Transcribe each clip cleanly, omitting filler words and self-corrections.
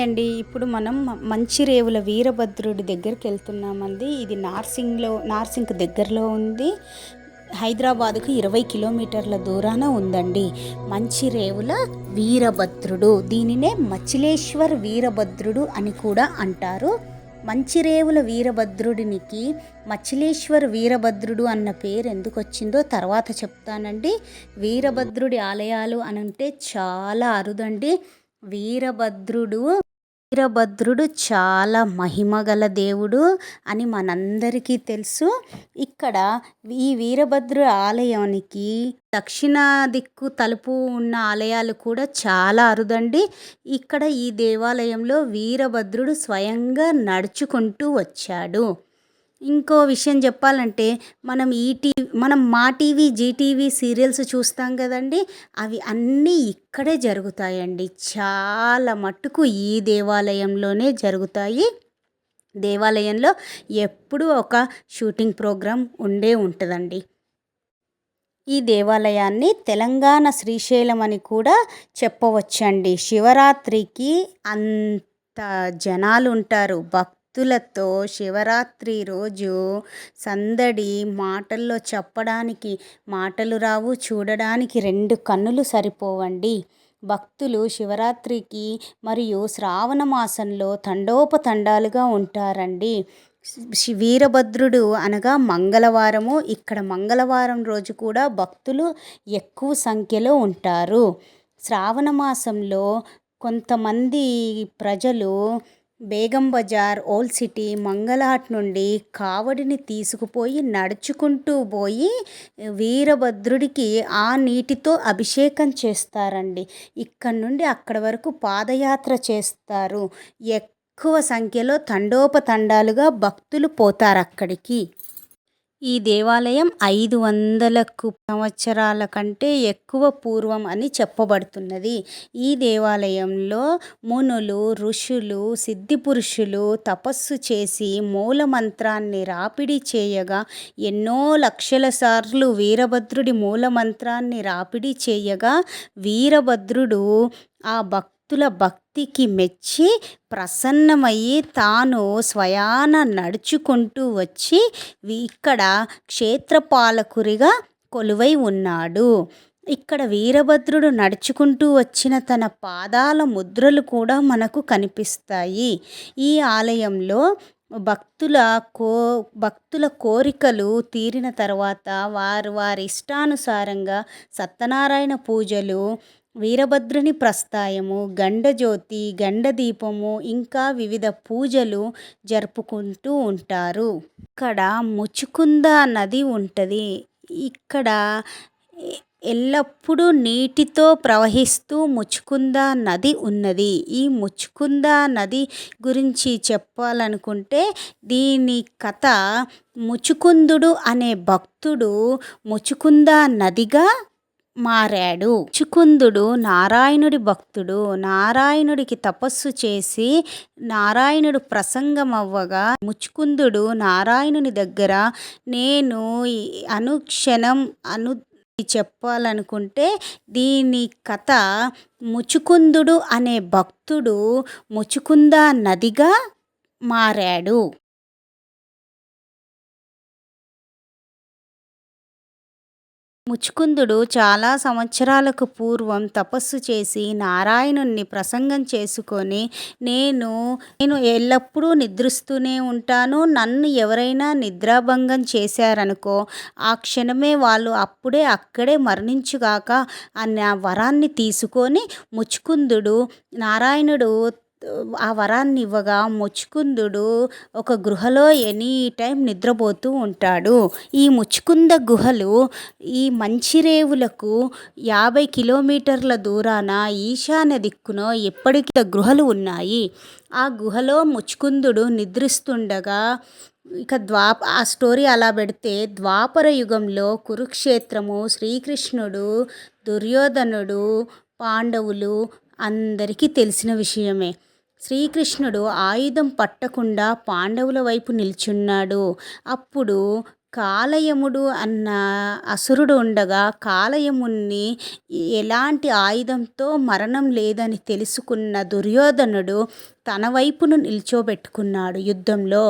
Hi అండి. ఇప్పుడు మనం మంచిరేవుల వీరభద్రుడి దగ్గరికి వెళ్తున్నామండి. ఇది నార్సింగ్ దగ్గరలో ఉంది. హైదరాబాద్కు 20 కిలోమీటర్ల దూరాన ఉందండి. మంచిరేవుల వీరభద్రుడు, దీనినే మచిలేశ్వర్ వీరభద్రుడు అని కూడా అంటారు. మంచిరేవుల వీరభద్రుడినికి మచిలేశ్వర్ వీరభద్రుడు అన్న పేరు ఎందుకు వచ్చిందో తర్వాత చెప్తానండి. వీరభద్రుడి ఆలయాలు అనంటే చాలా అరుదండి. వీరభద్రుడు చాలా మహిమగల దేవుడు అని మనందరికీ తెలుసు. ఇక్కడ ఈ వీరభద్రుడి ఆలయానికి దక్షిణ దిక్కు తలుపు ఉన్న ఆలయాలు కూడా చాలా అరుదండి. ఇక్కడ ఈ దేవాలయంలో వీరభద్రుడు స్వయంగా నడుచుకుంటూ వచ్చాడు. ఇంకో విషయం చెప్పాలంటే మనం మా టీవీ జీటీవీ సీరియల్స్ చూస్తాం కదండి, అవి అన్నీ ఇక్కడే జరుగుతాయండి. చాలా మట్టుకు ఈ దేవాలయంలోనే జరుగుతాయి. దేవాలయంలో ఎప్పుడూ ఒక షూటింగ్ ప్రోగ్రాం ఉంటుందండి. ఈ దేవాలయాన్ని తెలంగాణ శ్రీశైలం అని కూడా చెప్పవచ్చండి. శివరాత్రికి అంత జనాలు ఉంటారు. భక్తులతో శివరాత్రి రోజు సందడి మాటల్లో చెప్పడానికి మాటలు రావు, చూడడానికి 2 కన్నులు సరిపోవండి. భక్తులు శివరాత్రికి మరియు శ్రావణ మాసంలో తండోపతండాలుగా ఉంటారండి. వీరభద్రుడు అనగా మంగళవారము. ఇక్కడ మంగళవారం రోజు కూడా భక్తులు ఎక్కువ సంఖ్యలో ఉంటారు. శ్రావణ మాసంలో కొంతమంది ప్రజలు బేగం బజార్, ఓల్డ్ సిటీ, మంగళహాట్ నుండి కావడిని తీసుకుపోయి నడుచుకుంటూ పోయి వీరభద్రుడికి ఆ నీటితో అభిషేకం చేస్తారండి. ఇక్కడ నుండి అక్కడ వరకు పాదయాత్ర చేస్తారు. ఎక్కువ సంఖ్యలో తండోపతండాలుగా భక్తులు పోతారు అక్కడికి. ఈ దేవాలయం 500 సంవత్సరాల కంటే ఎక్కువ పూర్వం అని చెప్పబడుతున్నది. ఈ దేవాలయంలో మునులు, ఋషులు, సిద్ధిపురుషులు తపస్సు చేసి మూలమంత్రాన్ని రాపిడి చేయగా ఎన్నో లక్షల సార్లు వీరభద్రుడి మూలమంత్రాన్ని రాపిడి చేయగా వీరభద్రుడు ఆ భక్తుల భక్తికి మెచ్చి ప్రసన్నమయ్యి తాను స్వయాన నడుచుకుంటూ వచ్చి ఇక్కడ క్షేత్రపాలకురిగా కొలువై ఉన్నాడు. ఇక్కడ వీరభద్రుడు నడుచుకుంటూ వచ్చిన తన పాదాల ముద్రలు కూడా మనకు కనిపిస్తాయి. ఈ ఆలయంలో భక్తుల కోరికలు తీరిన తర్వాత వారి ఇష్టానుసారంగా సత్యనారాయణ పూజలు, వీరభద్రుని ప్రస్థాయము, గండజ్యోతి, గండదీపము ఇంకా వివిధ పూజలు జరుపుకుంటూ ఉంటారు. ఇక్కడ ముచుకుంద నది ఉంటుంది. ఇక్కడ ఎల్లప్పుడూ నీటితో ప్రవహిస్తూ ముచుకుంద నది ఉన్నది. ఈ ముచుకుంద నది గురించి చెప్పాలనుకుంటే దీని కథ, ముచుకుందుడు అనే భక్తుడు ముచుకుంద నదిగా మారాడు. ముచుకుందుడు నారాయణుడి భక్తుడు. నారాయణుడికి తపస్సు చేసి నారాయణుడు ప్రసంగమవ్వగా ముచుకుందుడు నారాయణుని దగ్గర నేను అనుక్షణం చెప్పాలనుకుంటే దీని కథ, ముచుకుందుడు అనే భక్తుడు ముచుకుంద నదిగా మారాడు. ముచుకుందుడు చాలా సంవత్సరాలకు పూర్వం తపస్సు చేసి నారాయణుణ్ణి ప్రసంగం చేసుకొని నేను ఎల్లప్పుడూ నిద్రిస్తూనే ఉంటాను, నన్ను ఎవరైనా నిద్రాభంగం చేశారనుకో ఆ క్షణమే వాళ్ళు అక్కడే మరణించుగాక అన్న వరాన్ని తీసుకొని ముచుకుందుడు నారాయణుడు ఆ వరాన్ని ఇవ్వగా ముచుకుందుడు ఒక గుహలో ఎనీ టైం నిద్రపోతూ ఉంటాడు. ఈ ముచుకుంద గుహలు ఈ మంచిరేవులకు 50 కిలోమీటర్ల దూరాన ఈశాన్య దిక్కున ఎప్పటికీ గుహలు ఉన్నాయి. ఆ గుహలో ముచుకుందుడు నిద్రిస్తుండగా ఆ స్టోరీ అలా పెడితే ద్వాపర యుగంలో కురుక్షేత్రము, శ్రీకృష్ణుడు, దుర్యోధనుడు, పాండవులు అందరికీ తెలిసిన విషయమే. శ్రీకృష్ణుడు ఆయుధం పట్టకుండా పాండవుల వైపు నిల్చున్నాడు. అప్పుడు కాలయముడు అన్న అసురుడు ఉండగా కాలయముణ్ణి ఎలాంటి ఆయుధంతో మరణం లేదని తెలుసుకున్న దుర్యోధనుడు తన వైపును నిల్చోబెట్టుకున్నాడు యుద్ధంలో.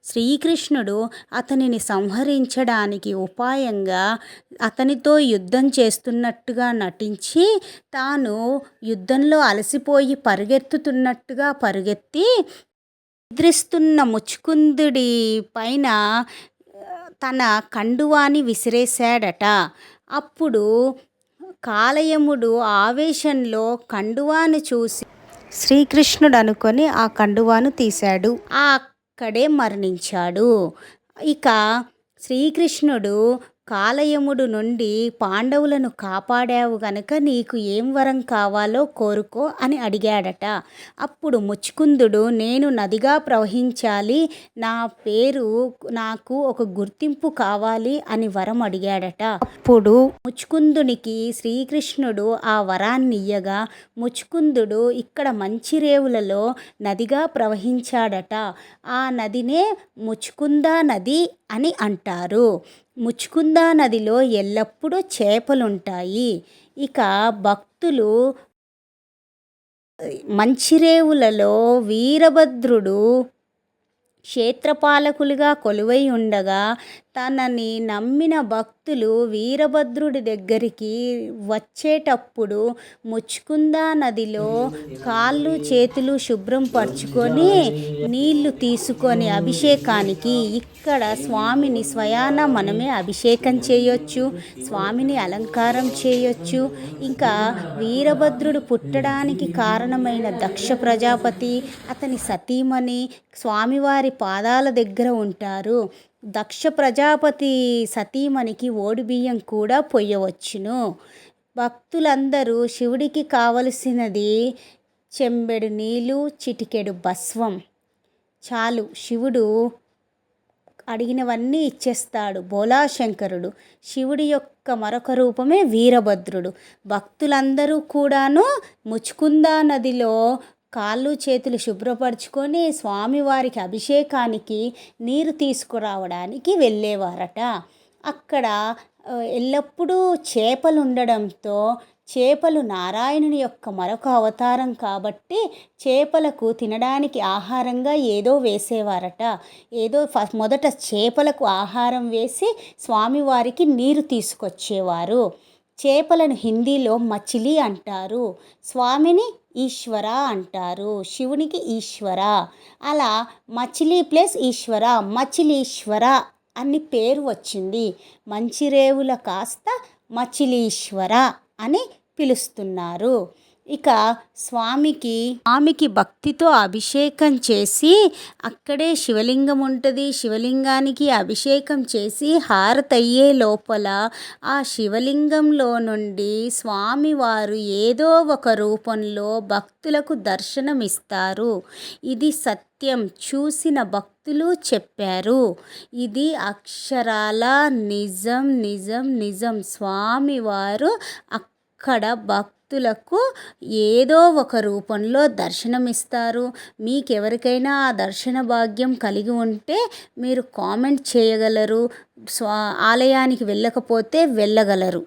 శ్రీకృష్ణుడు అతనిని సంహరించడానికి ఉపాయంగా అతనితో యుద్ధం చేస్తున్నట్టుగా నటించి తాను యుద్ధంలో అలసిపోయి పరిగెత్తుతున్నట్టుగా పరిగెత్తి నిద్రిస్తున్న ముచ్చుకుందుడి పైన తన కండువాని విసిరేశాడట. అప్పుడు కాలయముడు ఆవేశంలో కండువాను చూసి శ్రీకృష్ణుడు అనుకొని ఆ కండువాను తీశాడు. అక్కడే మరణించాడు. ఇక శ్రీకృష్ణుడు కాలయముడు నుండి పాండవులను కాపాడావు గనక నీకు ఏం వరం కావాలో కోరుకో అని అడిగాడట. అప్పుడు ముచ్చుకుందుడు నేను నదిగా ప్రవహించాలి, నా పేరు నాకు ఒక గుర్తింపు కావాలి అని వరం అడిగాడట. అప్పుడు ముచ్చుకుందునికి శ్రీకృష్ణుడు ఆ వరాన్ని ఇయ్యగా ముచ్చుకుందుడు ఇక్కడ మంచిరేవులలో నదిగా ప్రవహించాడట. ఆ నదినే ముచ్చుకుందా నది అని అంటారు. ముచ్చుకుందా నదిలో ఎల్లప్పుడూ చేపలుంటాయి. ఇక భక్తులు మంచిరేవులలో వీరభద్రుడు క్షేత్రపాలకులుగా కొలువై ఉండగా తనని నమ్మిన భక్తులు వీరభద్రుడి దగ్గరికి వచ్చేటప్పుడు ముచ్చుకుందా నదిలో కాళ్ళు చేతులు శుభ్రం పరుచుకొని నీళ్లు తీసుకొని అభిషేకానికి ఇక్కడ స్వామిని స్వయాన మనమే అభిషేకం చేయొచ్చు, స్వామిని అలంకారం చేయొచ్చు. ఇంకా వీరభద్రుడు పుట్టడానికి కారణమైన దక్ష ప్రజాపతి అతని సతీమణి స్వామివారి పాదాల దగ్గర ఉంటారు. దక్ష ప్రజాపతి సతీమణికి ఓడిబియ్యం కూడా పొయ్యవచ్చును. భక్తులందరూ శివుడికి కావలసినది చెంబెడు నీళ్ళు, చిటికెడు భస్వం చాలు, శివుడు అడిగినవన్నీ ఇచ్చేస్తాడు. బోలాశంకరుడు శివుడి యొక్క మరొక రూపమే వీరభద్రుడు. భక్తులందరూ కూడాను ముచ్చుకుందా నదిలో కాళ్ళు చేతులు శుభ్రపరచుకొని స్వామివారికి అభిషేకానికి నీరు తీసుకురావడానికి వెళ్ళేవారట. అక్కడ ఎల్లప్పుడూ చేపలు ఉండడంతో చేపలు నారాయణుని యొక్క మరొక అవతారం కాబట్టి చేపలకు తినడానికి ఆహారంగా ఏదో వేసేవారట. మొదట చేపలకు ఆహారం వేసి స్వామివారికి నీరు తీసుకొచ్చేవారు. చేపలను హిందీలో మచిలీ అంటారు, స్వామిని ఈశ్వర అంటారు, శివునికి ఈశ్వర. అలా మచిలీ ప్లస్ ఈశ్వర, మచిలీశ్వర అని పేరు వచ్చింది. మంచిరేవుల కాస్త మచిలీశ్వర అని పిలుస్తున్నారు. ఇక స్వామికి భక్తితో అభిషేకం చేసి అక్కడే శివలింగం ఉంటుంది. శివలింగానికి అభిషేకం చేసి హారతయ్యే లోపల ఆ శివలింగంలో నుండి స్వామివారు ఏదో ఒక రూపంలో భక్తులకు దర్శనమిస్తారు. ఇది సత్యం, చూసిన భక్తులు చెప్పారు. ఇది అక్షరాల నిజం నిజం నిజం. స్వామివారు అక్కడ భక్తులకు ఏదో ఒక రూపంలో దర్శనమిస్తారు. మీకెవరికైనా ఆ దర్శన భాగ్యం కలిగి ఉంటే మీరు కామెంట్ చేయగలరు. ఆలయానికి వెళ్ళకపోతే వెళ్ళగలరు.